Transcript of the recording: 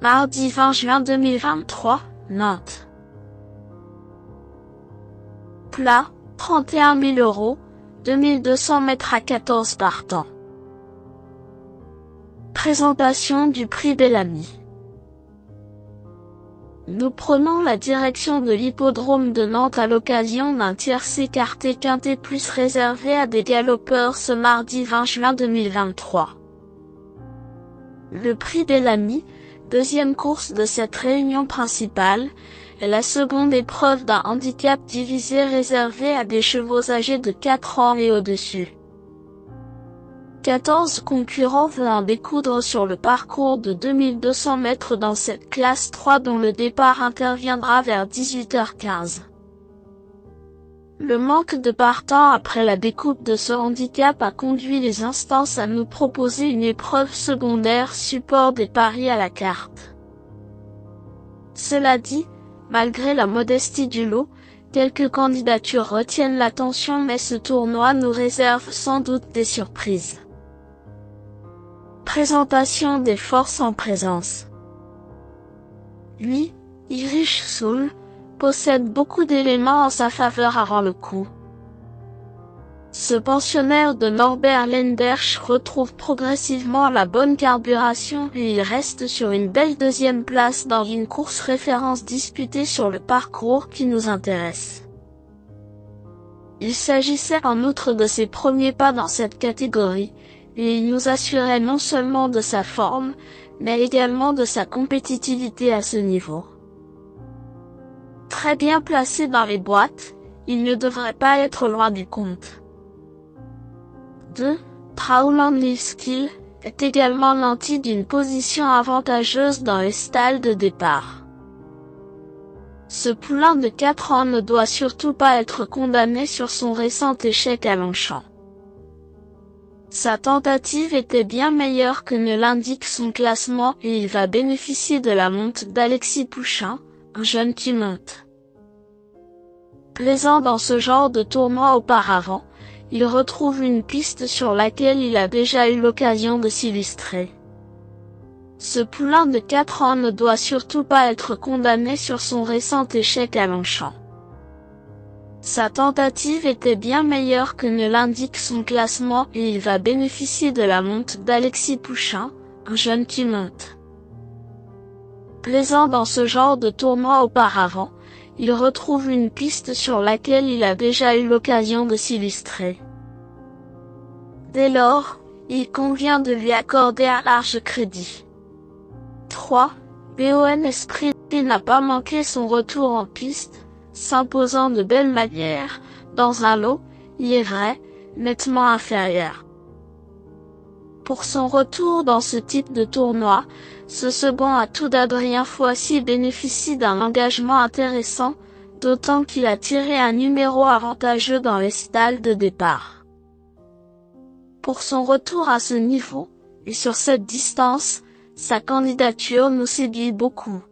Mardi 20 juin 2023, Nantes. Plat, 31 000 €, 2200 mètres à 14 partants. Présentation du prix Bellamy. Nous prenons la direction de l'hippodrome de Nantes à l'occasion d'un tiercé quarté quinté plus réservé à des galopeurs ce mardi 20 juin 2023. Le prix Bellamy, deuxième course de cette réunion principale, est la seconde épreuve d'un handicap divisé réservé à des chevaux âgés de 4 ans et au-dessus. 14 concurrents vont en découdre sur le parcours de 2200 mètres dans cette classe 3 dont le départ interviendra vers 18h15. Le manque de partants après la découpe de ce handicap a conduit les instances à nous proposer une épreuve secondaire support des paris à la carte. Cela dit, malgré la modestie du lot, quelques candidatures retiennent l'attention mais ce tournoi nous réserve sans doute des surprises. Présentation des forces en présence. Lui, Irish Soul, possède beaucoup d'éléments en sa faveur avant le coup. Ce pensionnaire de Norbert Lenderch retrouve progressivement la bonne carburation et il reste sur une belle deuxième place dans une course référence disputée sur le parcours qui nous intéresse. Il s'agissait en outre de ses premiers pas dans cette catégorie, et il nous assurait non seulement de sa forme, mais également de sa compétitivité à ce niveau. Très bien placé dans les boîtes, il ne devrait pas être loin du compte. 2. Trauland Liveskill est également nanti d'une position avantageuse dans les stalles de départ. Ce poulain de 4 ans ne doit surtout pas être condamné sur son récent échec à Longchamp. Sa tentative était bien meilleure que ne l'indique son classement et il va bénéficier de la monte d'Alexis Pouchin, un jeune qui monte. Plaisant dans ce genre de tournoi auparavant, il retrouve une piste sur laquelle il a déjà eu l'occasion de s'illustrer. Ce poulain de 4 ans ne doit surtout pas être condamné sur son récent échec à Longchamp. Sa tentative était bien meilleure que ne l'indique son classement et il va bénéficier de la monte d'Alexis Pouchin, un jeune qui monte. Plaisant dans ce genre de tournoi auparavant, il retrouve une piste sur laquelle il a déjà eu l'occasion de s'illustrer. Dès lors, il convient de lui accorder un large crédit. 3. BON Esprit n'a pas manqué son retour en piste, s'imposant de belle manière, dans un lot, il est vrai, nettement inférieur. Pour son retour dans ce type de tournoi, ce second atout d'Adrien Foissy bénéficie d'un engagement intéressant, d'autant qu'il a tiré un numéro avantageux dans les stalles de départ. Pour son retour à ce niveau, et sur cette distance, sa candidature nous séduit beaucoup.